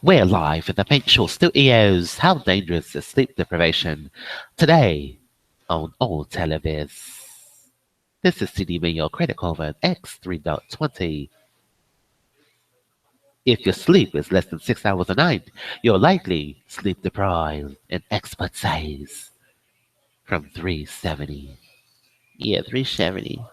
We're live in the Facial Studios. How dangerous is sleep deprivation? Today on All Televis. This is CDMAYORKREDITCardvardX3.20. If your sleep is less than 6 hours a night, you're likely sleep deprived, an expert says. From 370. Yeah, 370.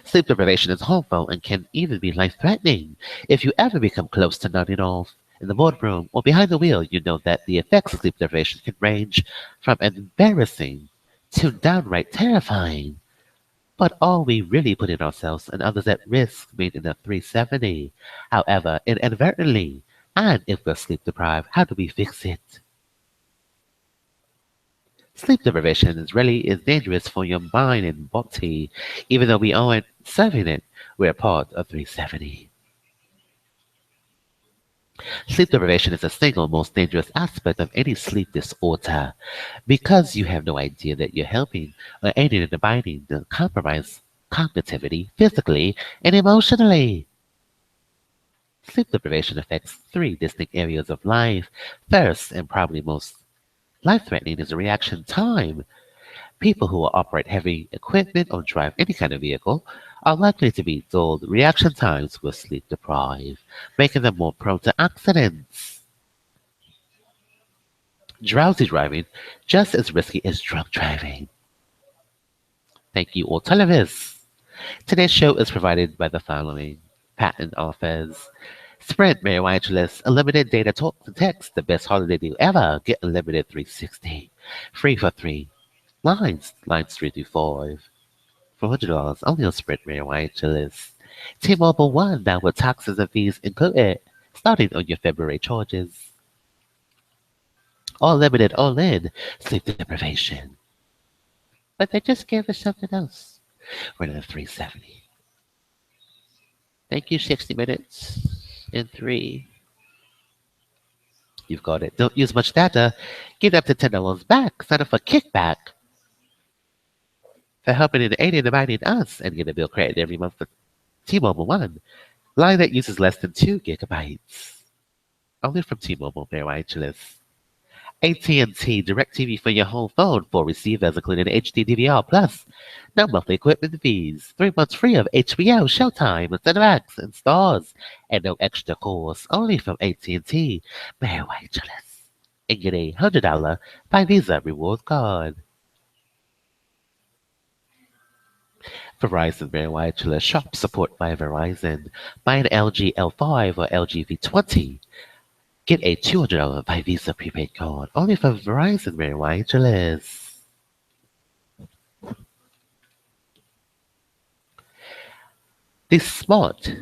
Sleep deprivation is harmful and can even be life-threatening. If you ever become close to nodding off in the boardroom or behind the wheel, you know that the effects of sleep deprivation can range from embarrassing to downright terrifying. But are we really putting ourselves and others at risk being in a 370? However, inadvertently, and if we're sleep deprived, how do we fix it? Sleep deprivation is dangerous for your mind and body. Even though we aren't serving it, we're part of 370. Sleep deprivation is the single most dangerous aspect of any sleep disorder because you have no idea that you're helping or aiding and abiding to compromise cognitively, physically, and emotionally. Sleep deprivation affects three distinct areas of life. First, and probably most life-threatening, is the reaction time. People who operate heavy equipment or drive any kind of vehicle are likely to be dulled reaction times with sleep deprived, making them more prone to accidents. Drowsy driving just as risky as drunk driving. Thank you, all televists. Today's show is provided by the following patent office. Sprint MerriweatherA.Law, unlimited data talk to text, the best holiday deal ever. Get unlimited 360. Free for 3 lines, lines 3 through 5. $400 only on Sprint MerriweatherA.Law. T-Mobile One now with taxes and fees included, starting on your February charges. All limited, all in, sleep deprivation. But they just gave us something else. We're at 370. Thank you, 60 minutes in 3. You've got it. Don't use much data. Get up to $10 back. Sign up for kickback for helping and aiding and abiding us and get a bill credit every month for T-Mobile One. Line that uses less than 2 gigabytes. Only from T-Mobile, MerriweatherA.Law. AT&T DirecTV for your home phone. 4 receivers, including HD DVR Plus. No monthly equipment fees. 3 months free of HBO, Showtime, and Cinemax and Stars. And no extra cost. Only from AT&T. MerriweatherA.Law. And get a $100 by Visa reward card. Verizon MerriweatherA.Law shop support by Verizon. Buy an LG L5 or LG V20. Get a $200 by Visa prepaid card. Only for Verizon MerriweatherA.Law. The SMART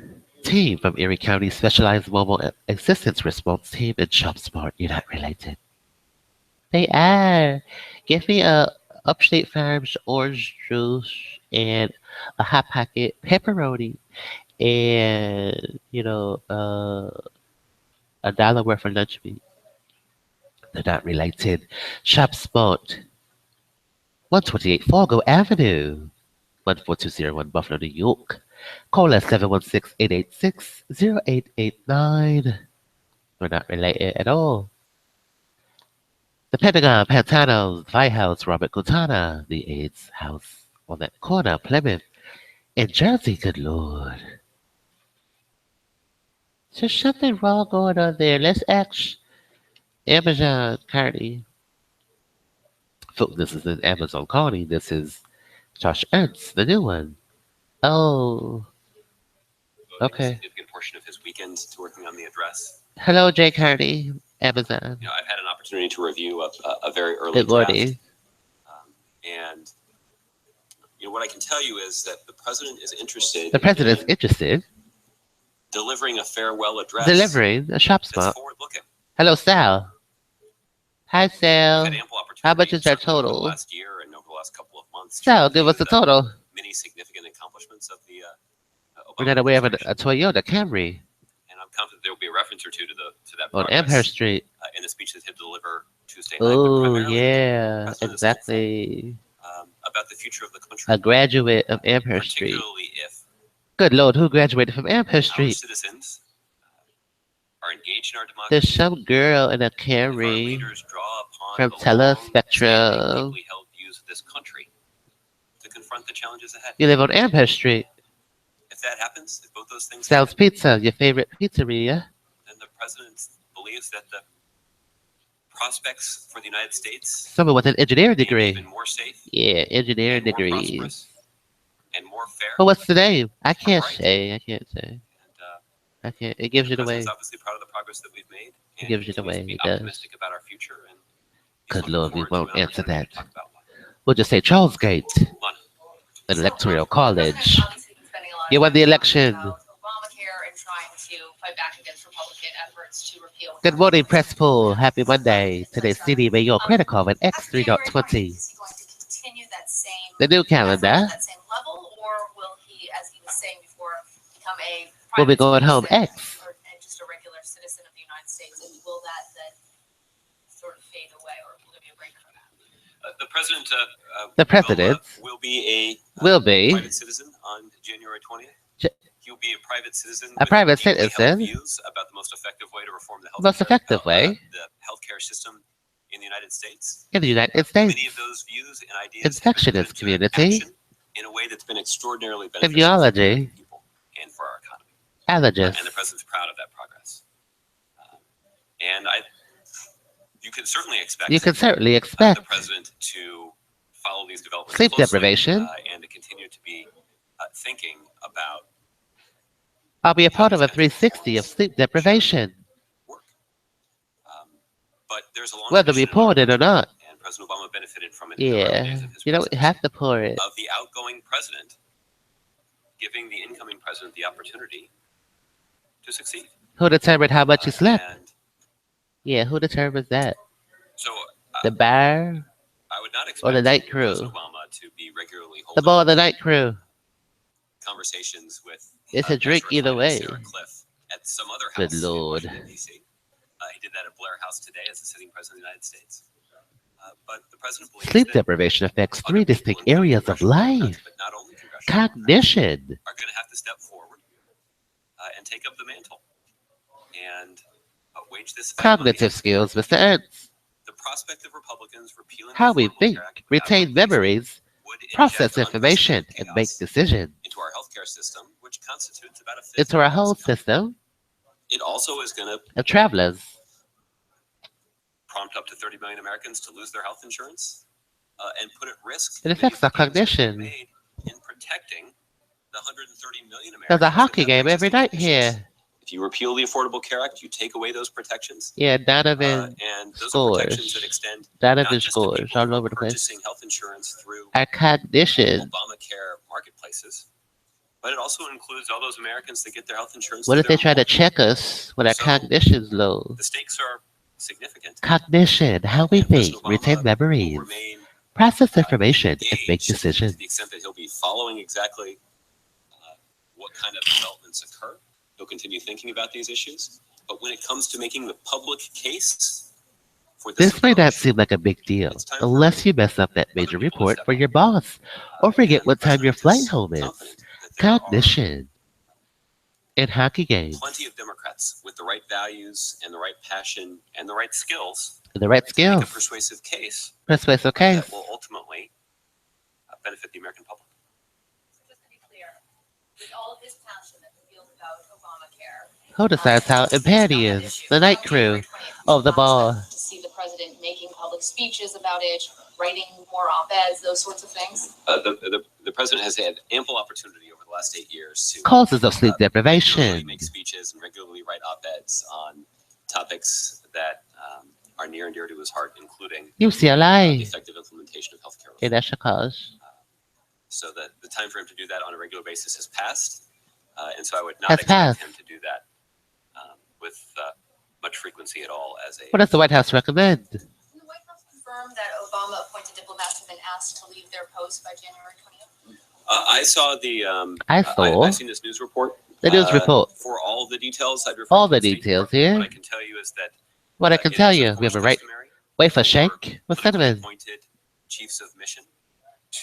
team from Erie County Specialized Mobile Assistance Response Team and ShopSmart. You're not related. They are. Give me a Upstate Farms orange juice and a hot pocket pepperoni and $1 worth of lunch meat. They're not related. ShopSmart, 128 Fargo Avenue, 14201 Buffalo, New York. Call us 716-886-0889. We're not related at all. The Pentagon, Pantanos, the White House, Robert Quintana, the AIDS House on that corner, Plymouth, and Jersey, good Lord. There's something wrong going on there. Let's ask Amazon, Carney. This isn't Amazon Carney. This is Josh Ernst, the new one. Oh, okay. A significant portion of his weekend to working on the address. Hello, Jake Hardy, Amazon. I've had an opportunity to review a very early draft. And what I can tell you is that the president is interested. The president's interested. Delivering a farewell address. Delivering a ShopSmart. Forward-looking. Hello, Sal. Hi, Sal. Had ample opportunity. How much is that total? Over the last year and over the last couple of months. Sal, give us the total. Many significant accomplishments of the. We're not aware of a Toyota Camry. And I'm confident there will be a reference or two to that. On Amherst Street. In the speech that he'll deliver Tuesday night. Oh yeah, exactly. About the future of the country. A graduate of Amherst Street. Particularly if. Good Lord, who graduated from Amherst Street? Citizens are engaged in our There's democracy. some girl in a If our Camry leaders draw upon from the long-standing, Telespectrum. deeply held views of this country to confront the challenges ahead. You live on Amherst Street. If that happens, if both those things Sal's happen, Pizza, your favorite pizzeria. then the president believes that the prospects for the United States Someone with an engineering being degree. even more safe Yeah, engineering and more degrees. prosperous and more fair. But what's the name? I can't Right. say. I can't say. And, I can't. It gives the it away. president's obviously proud of the progress that we've made. It gives it away. To be It does. optimistic about our future. And Good Lord, we won't answer that. Talk about why. We'll just say Charles Gate, Lana. an electoral college. You won the election. Obamacare and trying to fight back against Republican efforts to repeal. Good morning, Press Pool. Happy Monday. Today's CDMAYORKREDITCardvardX3.20. The new calendar. That same level, or will he, as he was saying before, become a We'll be going home citizen X. or just a regular citizen of the United States? And will that then sort of fade away, or will there be a break for that? The president. The president will be a will be private citizen on January 20th. He'll be a private citizen. a private with deeply held citizen. Views about the most effective way to reform the Most effective way the healthcare system in the United States. in the United Many States. of those views and ideas Infectious community. in a way that's been extraordinarily beneficial Immunology. for people and for our economy. Allergists. And the president's proud of that progress. And you can certainly expect. You can certainly the expect president to follow these developments sleep closely, deprivation. and to continue to be thinking about I'll be a part of a 360 of sleep deprivation, work. But there's a long whether we tradition pour it or not. and President Obama benefited from it in the early Yeah, days of his you don't presidency, have to pour it. of the outgoing president giving the incoming president the opportunity to succeed. Who determined how much you slept? And Yeah, who determines that? so The bar I would not expect or the night crew? President Obama to be regularly The holding ball of the night crew. conversations with It's a drink Ezra either Klein way. and Sarah Cliff at some other Good house Lord. in Washington, D.C. He did that at Blair House today as the sitting president of the United States. But the president believes Sleep that deprivation affects other three people, distinct including areas of congressional life. Democrats, but not only congressional Cognition. Democrats, are going to have to step forward and take up the mantle and wage this fight on Cognitive behalf. skills, Mr. Ernst. The prospect of Republicans repealing How the we Affordable think, Care Act without retain replacement memories, would inject process information, unprecedented and make chaos decisions into our healthcare system, which constitutes about a fifth into of our the whole US economy. system It also is going to of travelers. prompt up to 30 million Americans to lose their health insurance and put at risk It affects our many of the gains that cognition. we've made in protecting the 130 million Americans. There's a that hockey have game every pre-existing night conditions. here. If you repeal the Affordable Care Act, you take away those protections. Yeah, Donovan And those are protections that scores. extend Donovan not just to scores people all who are over the place. purchasing health insurance through Our cognition. Obamacare marketplaces, but it also includes all those Americans that get their health insurance. What through if they their try to employer. check us when our So, cognition's low? The stakes are significant. Cognition, how we And think, President Obama retain will memories, remain process information, and make engaged decisions. to the extent that he'll be following exactly what kind of developments occur. He'll continue thinking about these issues. But when it comes to making the public case for This may not approach, seem like a big deal it's time for unless you mess up that major other people to report step for up. your boss or forget and what the time your president flight is home is. confident that there are Cognition. In hockey games, plenty of Democrats with the right values and the right passion and the right skills the right to make a skills, persuasive case persuasive case. that will ultimately benefit the American public. Just to be clear, with all of his passion that he feels about Obamacare, Who decides how impaired he is? The night crew of the ball. to see the president making public speeches about it, writing more op-eds, those sorts of things. The president has had ample opportunity over the last 8 years to Causes of sleep regularly deprivation. make speeches and regularly write op-eds on topics that are near and dear to his heart, including the UCLA effective implementation of healthcare in reform. Chicago So that the time for him to do that on a regular basis has passed, and so I would not has expect passed. him to do that with much frequency at all. As a What does the White House recommend? Can the White House confirm that Obama appointed diplomats have been asked to leave their posts by January 20th? I saw the I've seen this news report. The news report. For all the details, I'd refer All to the State details Department. here. What I can tell you is that What I can it tell is, you, of we have a course, right customary wafer for shake with politically cinnamon. appointed chiefs of mission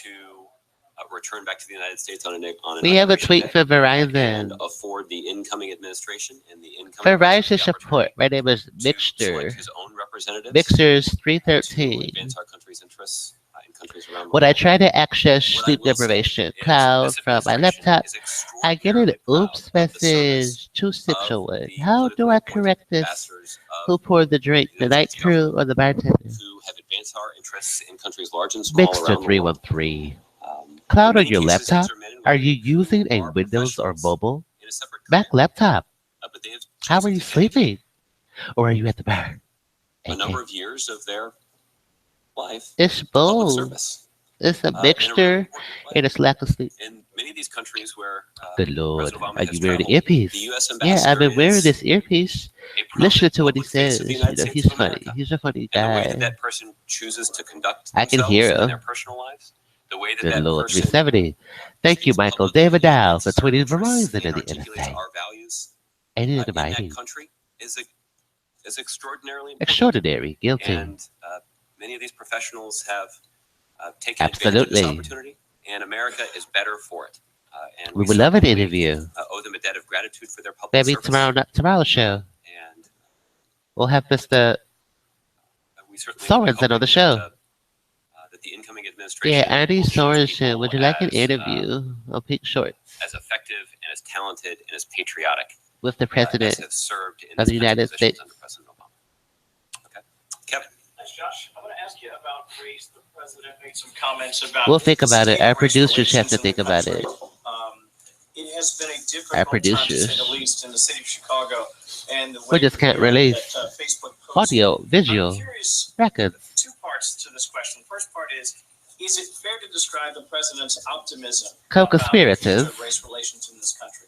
to return back to the United States on an We have a inauguration tweet day for and Verizon. afford the incoming administration and the incoming president Verizon the support. opportunity My name is to Mixter. select his own representatives Mixers to 313. advance our country's interests in countries around the When I world. try to access What I sleep will say deprivation is cloud this from my administration laptop, is I get an extraordinarily proud oops of the service message of 2601. the How do politically I appointed correct this? ambassadors Who of poured the drink? the The United night States crew government or the bartender? who have advanced our interests in countries large and small Mixter around the world. 313. In Cloud on many your cases, laptop? these are men and Are women you who using a are Windows or professionals mobile? in a separate Mac career, laptop. but they have How are chosen you to dedicate sleeping? Or are you at the bar? a number AK. of years of their life It's to public both. service It's a in a really mixture important way. and it's lack of sleep. In many of these countries where Good Lord. President Obama Are has you wearing the traveled, earpiece? the U.S. Yeah, I've ambassador been wearing is this earpiece. a Listen prominent to what he public face says. of the You United know, States he's of funny. America. He's a funny And the way that guy. that person chooses to conduct I can themselves hear in him. their personal lives, the way that Good that Lord. person 370. Thank you, speaks Michael publicly David Dow, for advances our tweeting interests Verizon in and the articulates NSA. our values And in the in that writing. country is extraordinarily important. Extraordinary. Guilty. And many of these professionals have taken advantage of Absolutely. this opportunity, and America is better for it. And We would love an certainly, interview. owe them a debt of gratitude for their public Maybe service. tomorrow's show. And We'll have Mr. we certainly Sorensen on the show. that the incoming administration Yeah, Andy will choose Sorensen. people Would you like an as, interview on Pink Shorts as effective and as talented and as patriotic with the as president have served in of these the kinds of United positions States? under President Obama? Okay, Kevin. Thanks, Josh. I want to ask you about race. The president made some comments about. We'll think about it. state Our race producers have relations to in the think about country. it. It has been a Our difficult time, to producers. say the least, in the city of Chicago, and the We just can't release that, Facebook post. audio, visual, I'm curious. records. Two parts to this question. The first part is it fair to describe the president's optimism Co-conspirators. about race relations in this country,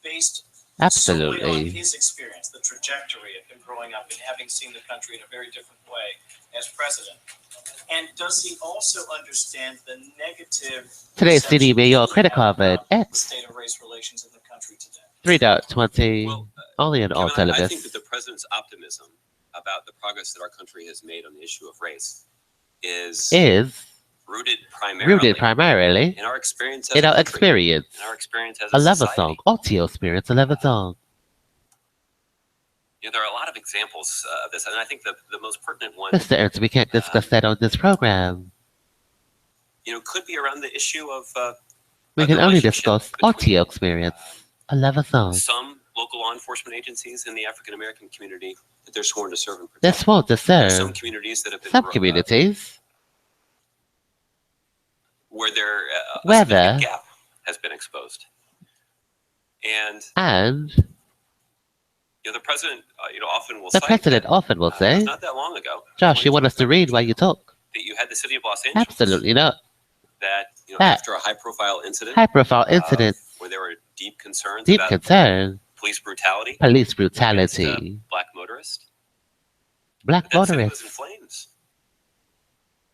based solely on Absolutely. his experience, the trajectory of him growing up and having seen the country in a very different way as president? And does he also understand the negative Today's perception CDMAYOR we credit have card about the X state of race relations in the country today? 3.20. Well, Only on all Kevin, I television. think that the president's optimism about the progress that our country has made on the issue of race is rooted primarily in in our experience as our a country, experience. in our experience as I a love a society. song. Audio experience. I love a song. You know, there are a lot of examples of this, and I think the most pertinent one, Mr. Ernst, we can't discuss that on this program. you know, could be around the issue of We the can only relationship discuss between, audio experience. I love a song. some local law enforcement agencies in the African American community that they're sworn to serve and They're protect. sworn to There are some serve. communities that have been Some communities. where there a Whether- significant gap has been exposed. And And you know, the president, often will the cite president that, often will it was say, not that long ago, Josh, you want us to read while you talk? that you had the city of Los Angeles Absolutely not. that That after a high-profile incident high-profile incident, where there were deep concerns deep about concern, police brutality police against brutality, black motorists, black that city was in motorists. flames,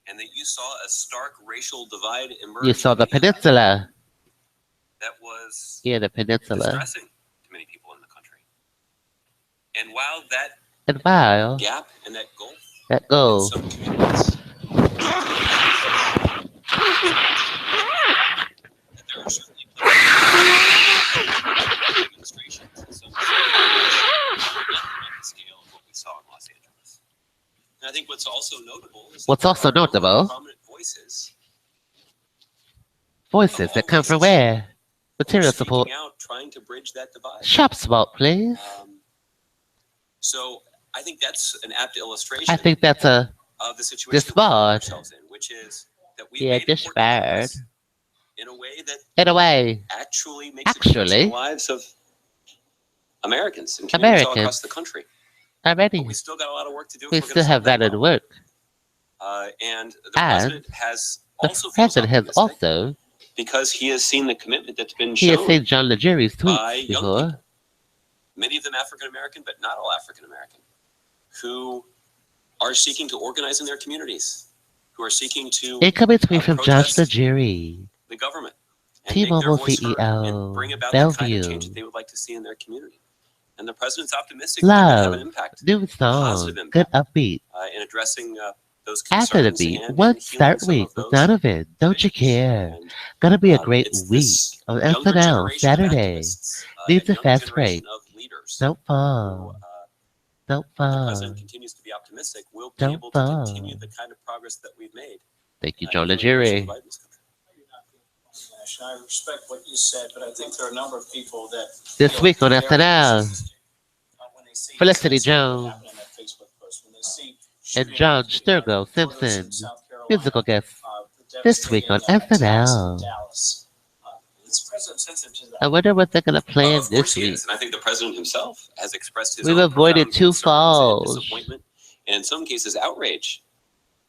and that you saw a stark racial divide emerge. You saw the in area peninsula. that was Yeah, the peninsula. distressing to many people in the country. And while that And while gap and that gulf that in goes, some communities, that there are certainly demonstrations in some cities, nothing on the scale of what we saw in Los Angeles. And I think what's also notable is that What's there also are a number of notable- prominent voices voices that come from where? who are Material speaking support. out, trying to bridge that divide. Shop smart, please. So I think that's an apt illustration I think that's a of the situation that we disbarred. find ourselves in, which is that we Yeah, made important disbarred. progress in a way that in a way. actually makes a difference in Actually. the lives of Americans and communities all across Americans. the country. Already, But we still got a lot of work to do. if we we're gonna still have solve that valid problem. work. And the And president has The also feels president has optimistic also because he has seen the commitment that's been he has shown. seen John Legeri's by tweets young before. people. Many of them African American, but not all African American, who are seeking to organize in their communities, who are seeking to Incoming tweet from Josh protest Legeri. the government and make T-Mobile their voice heard CEO, and bring about the kind of change Bellevue. that they would like to see in their community. And the president's optimistic that they can have an Love. impact New song. positive Good impact. upbeat. In addressing those After the concerns beat, and one healing start some week of with those Donovan. Don't you divisions. care? And Gonna be a great it's week this on younger SNL generation of Saturday. activists Leave and the younger fast generation break. of leaders Don't who, fall. Don't if the president fall. continues to be optimistic, will be Don't able to continue fall. the kind of progress that we've made. Thank you, in Joe the immigration Najiri. divide in this country. I respect what you said, but I think there are a number of people that This feel week on very SNL, pessimistic, when they see Felicity things like what Jones happened in that Facebook post, when they see and shooting John of the daughters Sturgill in Simpson, South Carolina, musical guests. the This week on devastating attacks in SNL. Dallas. Is the president sensitive to I that? wonder what they're gonna plan Of course this he week. is, and I think the president himself has expressed his We've own avoided profound 2 concerns and falls. disappointment, and in some cases outrage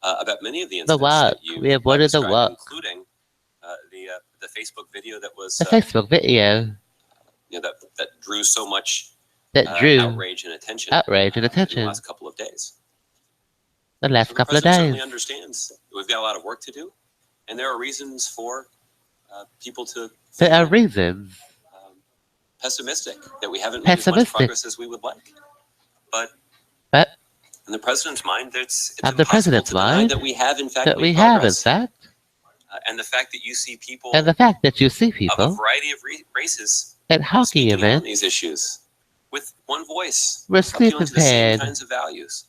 about many of the The incidents walk. that you We avoided the described, walk. including the Facebook video that was The Facebook video that drew so much that drew outrage and attention and in the attention last couple of days. the last So the couple of president certainly days. understands that we've got a lot of work to do, and there are reasons for people to There are feel reasons. pessimistic that we haven't made as much progress as we would like. But in the president's mind, it's impossible to deny that we have, in fact, made progress. And the fact that you see people of a variety of races at hockey speaking out on events these issues with one voice, were appealing sleep to the same impaired. kinds of values,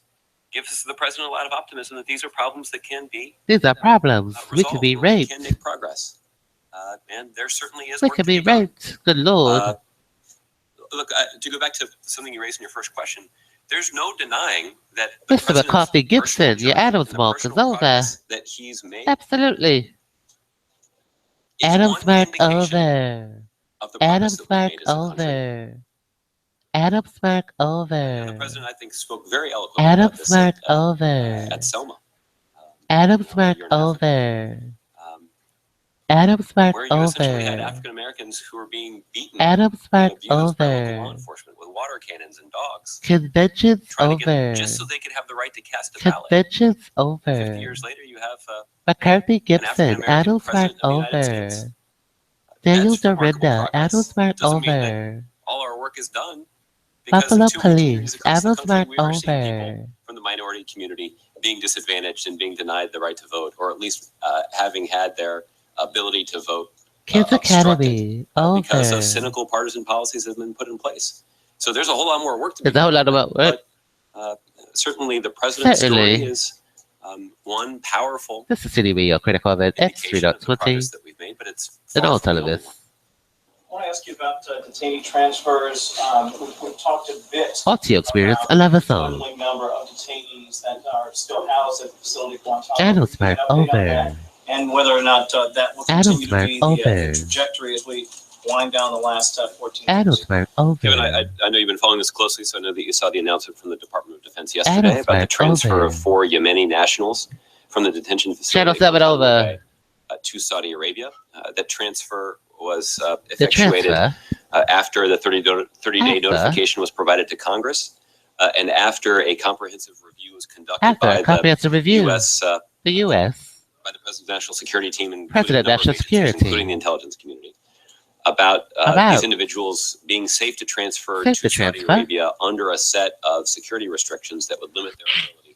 gives the president a lot of optimism that these are problems that can be These are problems. We resolved, could be where we raped. can make progress. And there certainly is We work could to be be done. raped. Good Lord. Look, to go back to something you raised in your first question, there's no denying that Mr. McCarthy Gibson, your Adams mark is over. that he's made Absolutely. is Adams one mark indication over. of the progress Adams that we've mark made as a country. over. Adams mark And the over. president, I think, spoke very eloquently about Adams this mark at over. Selma. Adams a mark year and a half ago. over. Adams mark Where you essentially had over. African Americans who were being beaten Adams and mark abused by local law over. enforcement with water cannons and dogs, Conventions trying to over. get just so they could have the right to cast a ballot. Conventions 50 over. years later, you have McCarthy an Gibson, African-American Adams mark president of the United over. States. Daniel That's remarkable Dorinda, progress. Adams mark Doesn't mean that over. all our work is done, because Buffalo in too many communities Police, across the Adams country, mark we are seeing people over. from the minority community being disadvantaged and being denied the right to vote, or at least having had their ability to vote Kids Academy, because over. of cynical partisan policies that have been put in place. So there's a whole lot more work to be There's a whole done. lot about work. But certainly the president's story is one powerful This is CDMAYORKREDITCardvardX3.20 indication of the progress that we've made, but it's and far all from the only television. one. I want to ask you about detainee transfers. We've talked a bit Audio experience, about 11 the song. dwindling number of detainees that are still housed at the facility Guantanamo. Adams mark An update on over. that, and whether or not that will continue to be the trajectory as we wind down the last 14 Adams mark over. Kevin, I know you've been following this closely, so I know that you saw the announcement from the Department of Defense yesterday about the transfer of 4 Yemeni nationals from the detention facility to Saudi Arabia. That transfer was effectuated after the 30-day notification was provided to Congress, and after a comprehensive review was conducted by the U.S. By the President's National Security Team, including the intelligence community, about these individuals being safe to transfer to Saudi Arabia under a set of security restrictions that would limit their ability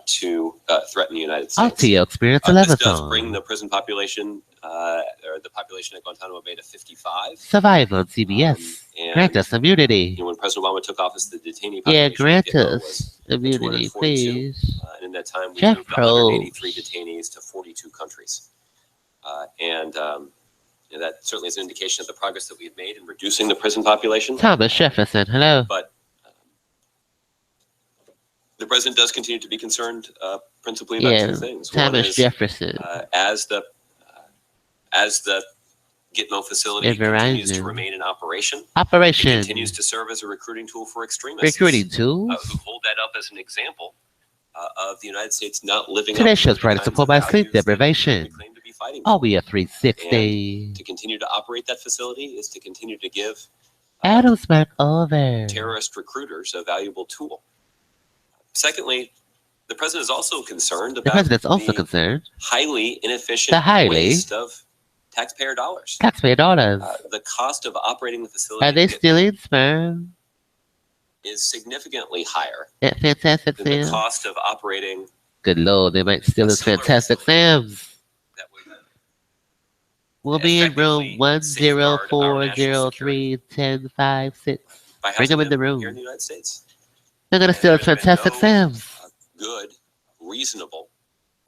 to threaten the United States. This does bring the prison population, or the population at Guantanamo Bay, to 55. Survive on CBS. Grant us immunity. When President Obama took office, the detainee population grant us immunity, please. And in that time, we moved 183 detainees to 42 countries. That certainly is an indication of the progress that we've made in reducing the prison population. Thomas Jefferson, hello. But the president does continue to be concerned principally about 2 things. Thomas Jefferson. As the Gitmo facility continues to remain in operation. It continues to serve as a recruiting tool for extremists. Who hold that up as an example of the United States not living up to today's show's trying to support my sleep deprivation. Oh, we are 360. And to continue to operate that facility is to continue to give Adams mark over. terrorist recruiters a valuable tool. Secondly, the president is also concerned about the highly inefficient waste of taxpayer dollars. The cost of operating the facility. Are they stealing sperm? Is significantly higher than the cost of operating Good Lord, they might steal his fantastic Sam's. That would We'll be in room safeguard our national 10403-1056. by Bring housing him in the here in room. the United States. They're gonna steal his There's been fantastic no, Sam's. Good, reasonable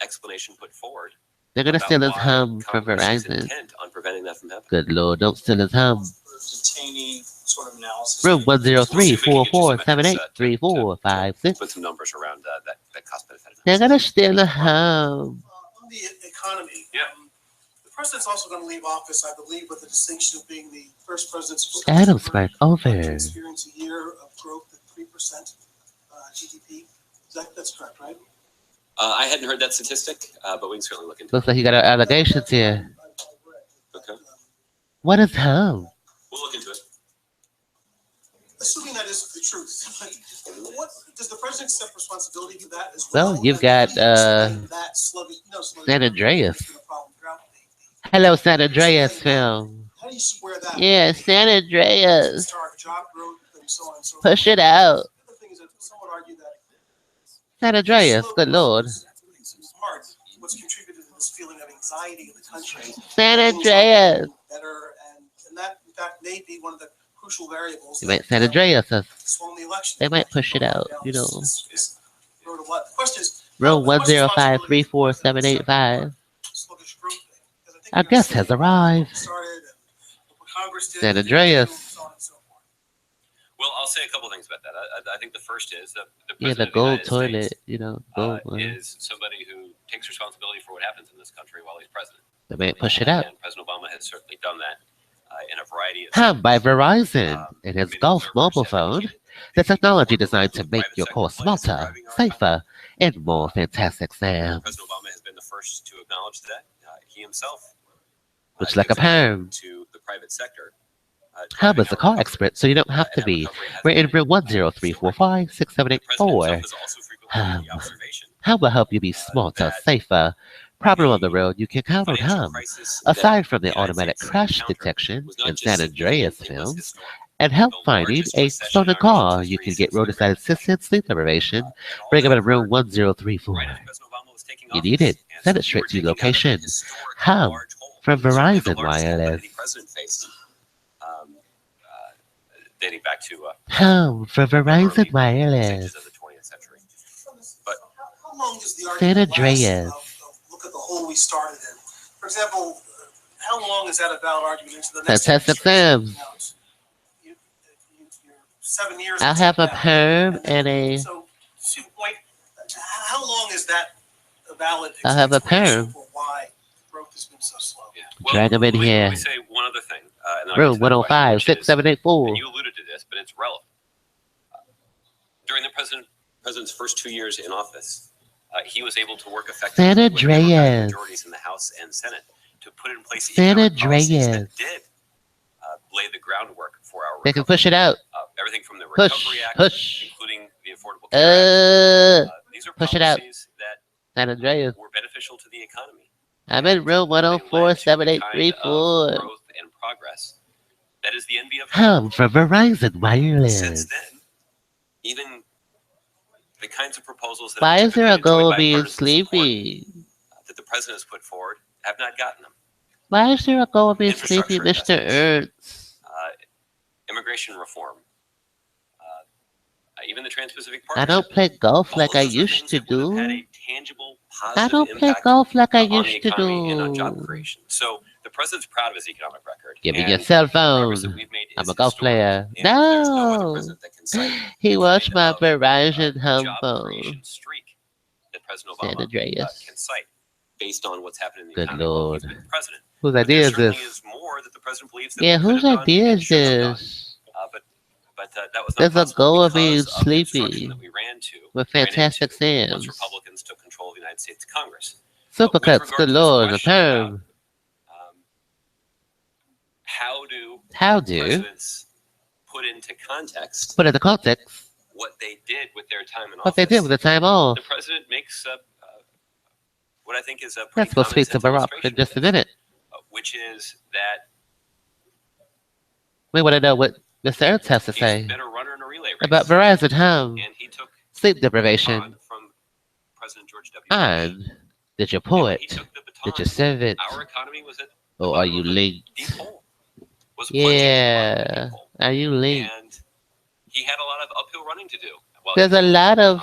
explanation put forward. They're gonna about steal his why hum from Congress's Verizon. intent on preventing that from happening. Good Lord, don't steal his hum. Detaining sort of analysis. Room We'll see if we can get you some metrics, 103-4478-3456. put some numbers around that cost benefit. They're gonna steal the hum. On the economy, Yeah. The president's also going to leave office, I believe, with the distinction of being the first president Adam spark to over. experience a year of growth at 3% GDP. That's correct, right? I hadn't heard that statistic, but we can certainly look into it. Looks like you got allegations here. Okay. What is hum? We'll look into it. Assuming that is the truth, what does the president accept responsibility for that as well? Well, you've got San Andreas. Hello, San Andreas film. How do you square that? Yeah, San Andreas. Push it out. San Andreas, good Lord. What's contributed to this feeling of anxiety in the country? San Andreas. Better, and that, in fact, may be one of the crucial variables. You might San Andreas. Swung the election. They might push it out, you know. The question is, row 105-34785. Our guest has arrived. San Andreas. Well, I'll say a couple things about that. I think the first is that the the gold toilet, you know, gold is somebody who takes responsibility for what happens in this country while he's president. They may push it out. And President Obama has certainly done that in a variety of by Verizon and his Golf mobile phone, the technology designed to make your call smarter, safer, and more fantastic sound. President Obama has been the first to acknowledge that. He himself looks like a perm. To the private sector. Hub is a car expert, so you don't have to be. We're in room 10345-6784. Hub will help you be smarter, safer. Problem on the road, you can count on Hub. Aside from the automatic crash detection in San Andreas films, and help finding a stolen car, you can get roadside assistance, sleep deprivation. Bring up in room 1034. You need it. Send it straight to your location. Hub from Verizon Wireless. Dating back to home for Verizon Wireless. Of the 20th century. But how long is the San Andreas. Look at the hole we started in. For example, how long is that a valid argument into the next? Fantastic Sam. 7 years. I'll have a perm and a. So, point. How long is that a valid? I'll have a perm. Why growth has been so slow? Yeah. Well, drag them in here. Let me say one other thing. Room 105-6784. And you alluded to this, but it's relevant. During the president's first 2 years in office, he was able to work effectively San with Andreas. majorities in the House and Senate to put in place San economic policies that Andreas. did lay the groundwork for our They can recovery. push it out. Everything from the Recovery Act, Push. including the Affordable Care Act. These are Push it out. policies that San Andreas. were beneficial to the economy. I'm in room They led to the kind of 104-7834. growth and progress that is the envy of Home for Verizon Wireless. Since then, even the kinds of proposals that Why have is there a typically enjoyed goal being bipartisan support, sleepy? that the president has put forward have not gotten them. Why is there a goal being sleepy, Infrastructure Mr. Ernst? Immigration reform, even the Trans-Pacific I Partnership. don't play golf All like those I are used things to that would have had do. a tangible, I positive don't play impact golf like I on the used to economy and on job do. creation. So the president's proud of his economic record. Give me and your cell the progress that phone. we've made I'm is a golf historic, player. and there's no other No. president that can cite He the watched kind my of, Verizon home job phone. creation streak that President San Obama Andreas. can cite based on what's happening in the Good economy while Lord. he's been president. Whose But idea there is certainly this? is more that the president believes that Yeah, we could whose have done idea and is should have done. this? But that was not There's a possible goal of because being of the obstruction sleepy that we ran with ran fantastic into Sam's. once Republicans took control of the United States Congress. Supercuts, With good regard to this Lord, the question perm. how do How do? presidents put into context Put in the context what they did with their time in what office? they did with the time off. The president makes what I think is a pretty Let's go common speak to sense Barack in illustration just a of this, minute. which is that We want to know what Mr. Ernst has to he's say been a runner in a relay race, about Verizon home, and he took sleep deprivation. on from President George W. And did you pull it? Did you serve it? Our economy was at Or are you linked? deep hole. Was Yeah. Are you linked? And he had a lot of uphill running to do. Well, there's a lot of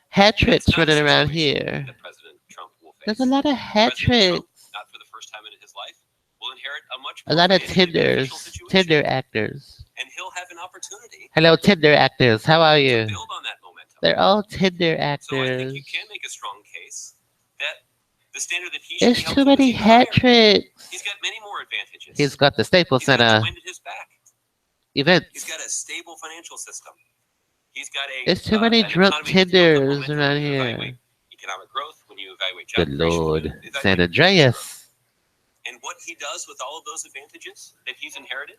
hat tricks running around here. President Trump will face. There's a lot of hat tricks. Not for the first time in his life, will inherit a lot of Tinder actors. And he'll have an opportunity. Hello, Tinder actors. How are you? Build on that momentum. They're all Tinder So I actors. think you can make a strong case that the standard that he There's too many hat tricks. He's got many more advantages. He's got the Staples Center events. He's got a stable financial system. He's got a. There's too many drunk Tinders around here. Economic growth when you evaluate job Good Lord, San Andreas. And what he does with all of those advantages that he's inherited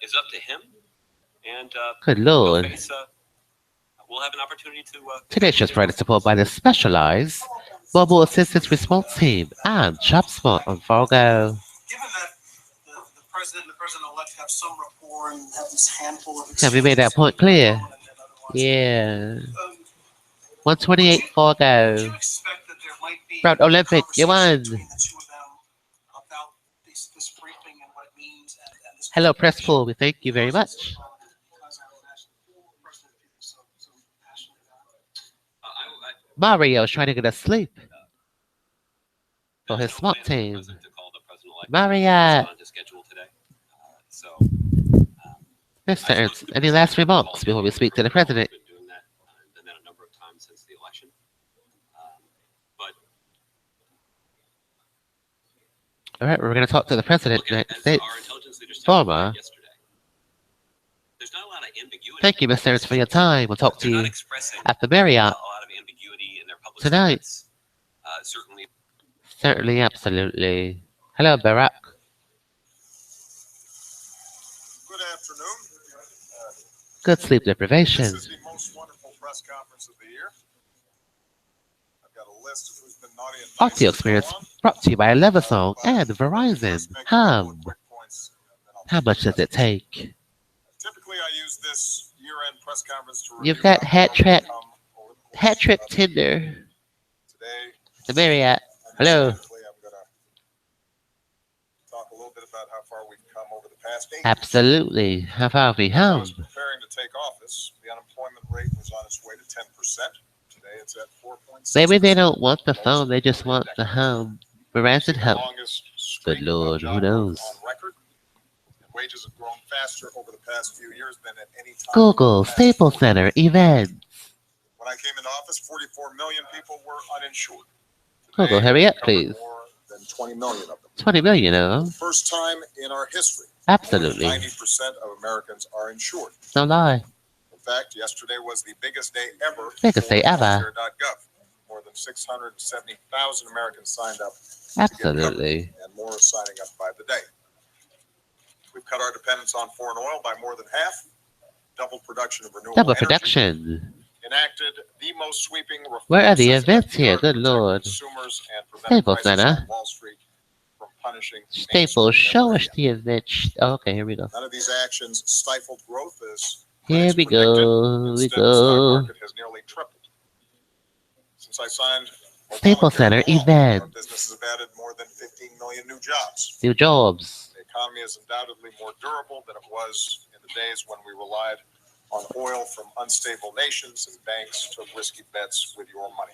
is up to him. And good Lord. We'll have an opportunity to. Today's just right is supported by the specialized Mobile Assistance Response Team and ChopSpot on Fargo. Given that the president and the president-elect have some rapport and have this handful of. Yeah, we made that point clear. Yeah. 128 Fargo. Proud Olympic, you won. Hello, press pool. We thank you very much. Mario's trying to get us sleep for his SWAT team. Marriott. Mr. Ernst, any last remarks before we speak to the president? All right, we're going to talk to the president of the United States. Former. Thank you, Mr. Ernst, for your time. We'll talk to you at the Marriott tonight. Certainly, absolutely. Hello, Barack. Good afternoon. Good sleep deprivation. This is the most wonderful press conference of the year. I've got a list of who's been naughty and nice. Audio experience brought to you by Levisong and Verizon. How much does it take? Typically, I use this year-end press conference to You've got hat trick Tinder. Today, The Marriott. Hello. I'm going to talk a little bit about how far we've come over the past 8 years. Absolutely. How far have we I come? was preparing to take office. The unemployment rate was on its way to 10%. Today, it's at 4.6%. Maybe they don't want the phone. They just want the home. Verizon help. Good Lord. Who knows? Wages have grown faster over the past few years than at any time. Google Staples Center events. When I came into office, 44 million people were uninsured. Google, hurry up, please. More than 20 million of them. 20 million of them. First time in our history. Absolutely. 90% of Americans are insured. No lie. In fact, yesterday was the biggest day ever. Biggest day ever. Healthcare.gov. More than 670,000 Americans signed up. Absolutely. And more are signing up by the day. We've cut our dependence on foreign oil by more than half. Doubled production of renewable Double energy. production. Enacted the most sweeping reforms. Where are the events here? Good Lord. Staples Center. Wall Street from punishing Staples, show us the events. Oh, okay, here we go. None of these actions stifled growth as here we go. The stock market has nearly tripled. Since I signed Staples Center event. Our businesses have added more than 15 million new jobs. New jobs. The economy is undoubtedly more durable than it was in the days when we relied on oil from unstable nations and banks took risky bets with your money.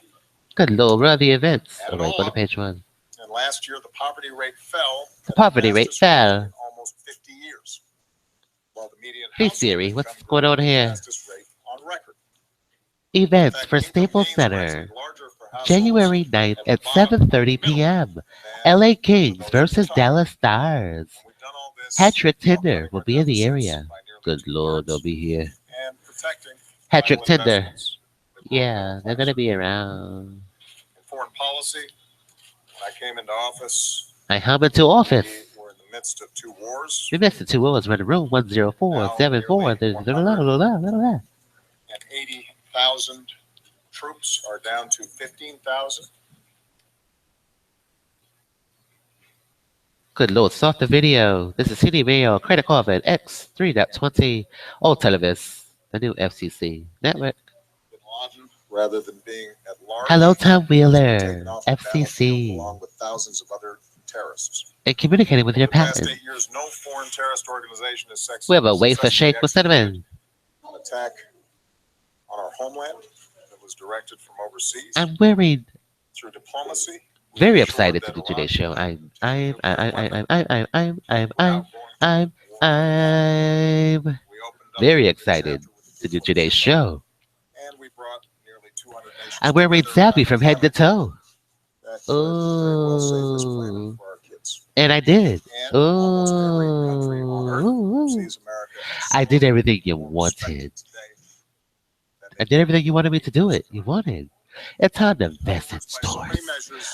Good Lord, where are the events? Oh, wait, go to page 1. And last year, the poverty rate fell. The poverty rate fell. Almost 50 years. While the median Hey Siri, what's going on here? Rate on record. Events for Staples Center. January 9th at 7:30 p.m. LA Kings versus Dallas Stars. Hat-trick Tinder will be in the area. Good Lord, they'll be here. Hat-trick Tinder. Yeah, they're going to be around. In foreign policy, when I came into office, I come into office. We were in the midst of 2 wars. We missed the 2 wars. We're in room 10474. And 80,000 troops are down to 15,000. Good Lord, start the video. This is CDMAYORKREDITCardvardX3.20. Old Televis, the new FCC network. Bin Laden rather than being at large. Hello, Tom Wheeler, taken off the battlefield FCC, along with thousands of other terrorists. and communicating with your For the past patent. 8 years, no foreign terrorist organization has We have a wafer successfully shake with cinnamon. an attack on our homeland that was directed from overseas. I'm wearing. Through diplomacy. Very excited to do today's show. I'm very excited to do today's show. And we brought nearly 200 nations. I'm wearing Zappy from head to toe. Oh. And I did. And almost every country on earth Oh. sees America as I did everything you more wanted. respected today. I did everything you wanted me to do it. You wanted. It's time to invest in stores.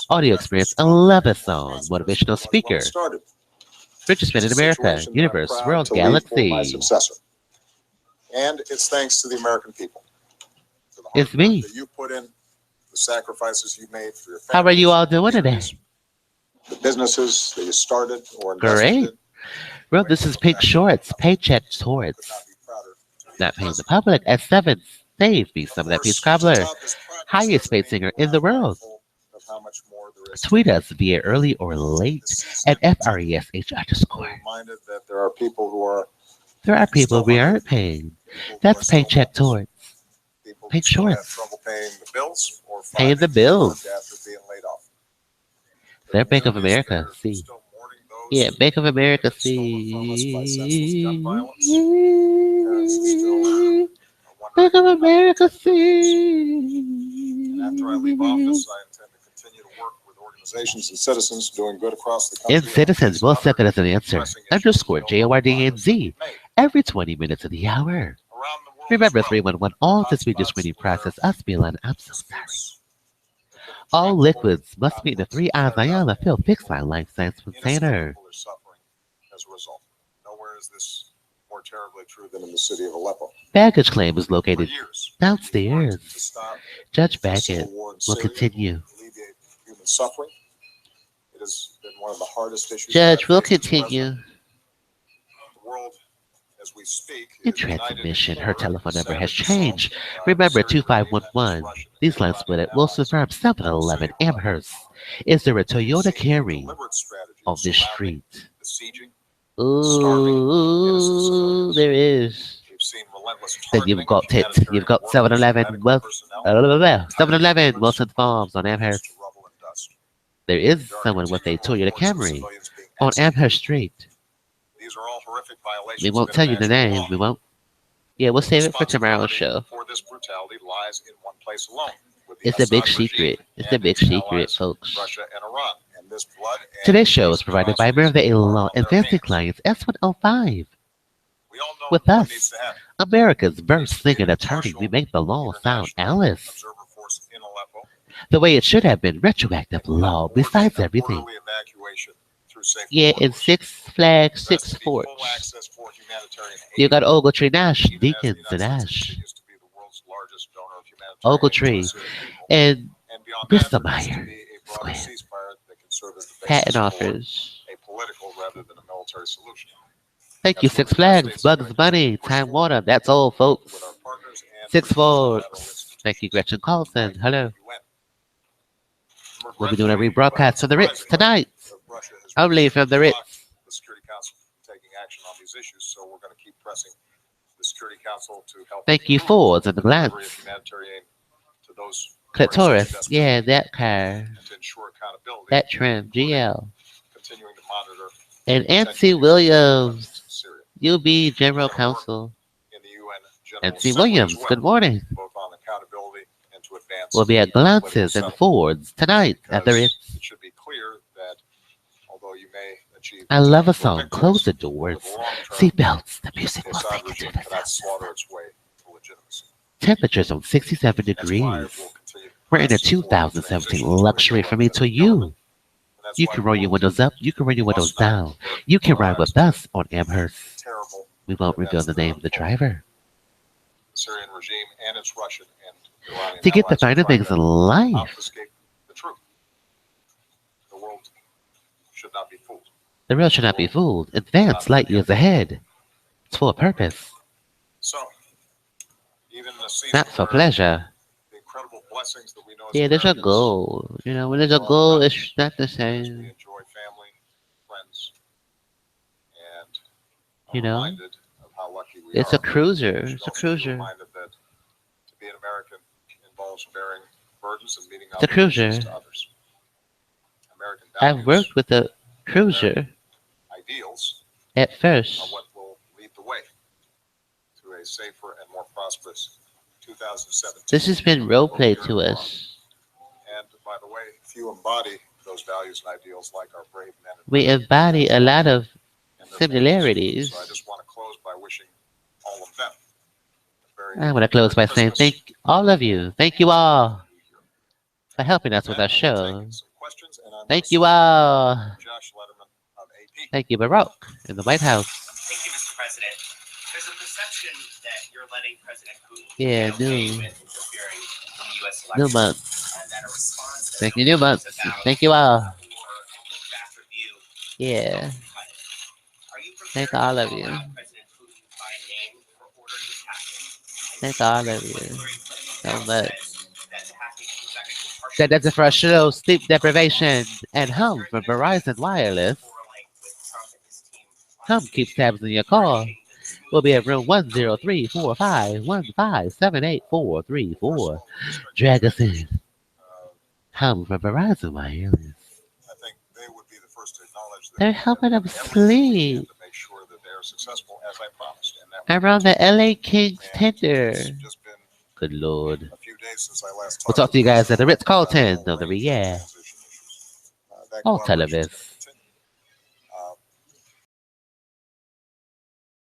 Audio experience, 11 song, motivational speaker. Richest man in America, universe, world, galaxy. And it's thanks to the American people. To the hard It's me. work that you put in, the sacrifices you made for your families. How are you all doing today? The businesses that you started or invested Great. in. Well, this is Pink Shorts, Paycheck Shorts. Could not be prouder to be Not paying the president. public at 7. Save me some of that Of peach course, cobbler. to top this progress Highest paid singer in the world. of how much more there is to Tweet us via early or late at FRESH_. reminded that there are people who are There are people we aren't paying. That's Paycheck Shorts. people Pink who still have shorts. trouble paying the bills or Paying the finding bills. work after being laid off. They're Bank of America, They're see. still mourning those Yeah, Bank of America, stolen from us by senseless see. gun violence. Parents still are Bank of wondering America, And see. after I leave office, I intend to continue to work with organizations and citizens doing good across the country. And citizens will accept it as an answer. Pressing issues Underscore to build JORDNZ made. every 20 minutes of the hour. Around the world Remember as well. 311, all this media screening process, us being I'm so sorry. All liquids must meet the 3 eyes Ayala Phil fix my life science Innocent container. people are suffering as a result. Nowhere is this more terribly true than in the city of Aleppo. Baggage claim is For located years, downstairs. to stop Judge the civil Baggett war in will Syria, continue. alleviate human suffering. It has been one of the hardest issues. Judge that will I've faced as continue. president. The world, as we speak, In is united transmission, in her favor of telephone number has savage assault changed. by Remember the Syrian regime and 2511. Russian These and lines split it. Iranian Wilson allies. Farm 711 Amherst. Is there a Toyota Camry Deliberate strategies on this surrounding street? besieging. Ooh, there is. We've seen relentless Then you've targeting got of it. You've got humanitarian 711 workers, Well, medical personnel, 711 Wilson Farms on Amherst. to rubble and dust. There is There are someone with a continual Toyota reports of Camry civilians being on executed. Amherst Street. These are all horrific violations We of won't tell you the international name. law. We won't. Yeah, we'll save it for tomorrow's show. For this brutality lies in one place alone. With the It's a big Assad regime secret. It's a and big its secret, allies, folks. Russia and Iran. And this blood and Today's show is these provided by atrocities MerriweatherA.Law are on and their Fancy hands. Clients S105. We all know With what us, needs to happen. America's first singing attorney. We make the law sound Alice. Observer force in Aleppo. The way it should have been. Retroactive law. Besides everything. Orderly evacuation through safe Yeah, in corridors. 6 Flags, 6 Investigate Forks. full access for humanitarian You aid, got Ogletree Nash, even as the Deacons, and United States Ash. continues to be the world's largest donor of humanitarian aid to Ogletree the Syrian people. and And beyond Bristol that, there needs to Meyer be a broader Square. ceasefire that can serve as the basis patent for offers. a political rather than a military solution. Thank you, Six Flags, Bugs Bunny, Time Warner. That's all, folks. With our partners and 6 multilateral Forks. institutions. Thank you, Gretchen Carlson. Hello. UN. We'll be doing a rebroadcast from the Ritz tonight. Russia has Only from the Ritz. blocked the Security Council from taking action on these issues, so we're going to keep pressing the Security Council to help. Thank you, improve Fords and the the delivery of Glance. humanitarian aid to those Clitoris. Yeah, that car. and to ensure accountability. That trim. GL. Continuing to monitor And potential Nancy use of Williams. weapons in Syria. UB General Counsel. In the UN General Nancy Assembly Williams. as well, Good morning. both on accountability and to advance. We'll be at political Glances and settlement. Fords tonight at the Because Ritz. it should be clear that although you may achieve I love a political song. victories, Close the over doors. the long term, Seatbelts. The music the will Assad take you regime to the cannot south. slaughter its way to legitimacy. Temperatures on 67 That's why degrees. we'll continue to We're in a press for 2017 transition to a luxury from me to democratic you. government. And that's You why can roll we your will windows up. You can roll your windows must not down. put You can our ride with lives us on Amherst. in terrible We won't reveal the name of the driver. Syrian regime and its Russian and Iranian To get the allies are finer trying things to in life, obfuscate the truth. The world should not be fooled. the real should not be fooled. Advance light years ahead. It's for a purpose, So, even in a season not for where pleasure. the incredible blessings that we know as Yeah, there's a Americans. goal. You know, when there's a We're all goal, around it's us not the as we same. enjoy family, friends, and are You know, reminded of how lucky we it's are. a cruiser. We should It's a also be cruiser. reminded that to be an American involves bearing burdens and meeting It's a obligations cruiser. to others. American I've values, worked with a cruiser ideals at are first. what will lead the way to a safer and more prosperous 2017. This has been role played to us. And by the way, few embody those values and ideals like our brave men and We women embody a lot of and their similarities. families. So I just want to close by wishing all of them a very I want to close by saying thank all of you. Thank you all for helping us with our show. Thank you all. Josh Letterman of AP. Thank you, Barack, in the White House. Thank you, Mr. President. There's a perception that you're letting President Putin Yeah, get away new. with interfering in the U.S. New election, month. and that a response Thank you, new month. about Thank you all. or a look-back review. Yeah. Are you Thank prepared all to of call you. out President Putin by name for ordering this hacking? Thank all of you so much. That the hacking was actually partially That does it for our show, Sleep Deprivation and Hum from Verizon Wireless. Hum keeps tabs on your call. We'll be at room 1034515784434. Drag us in. Hum from Verizon Wireless. I think they would be the first to acknowledge that They're helping them sleep. to make sure that they are successful as I promised. And that Around the LA Kings tender. it's just been Good Lord. a few days since I last We'll talked talk to you guys at the Ritz-Carlton of the Riviera. that All collaboration televis.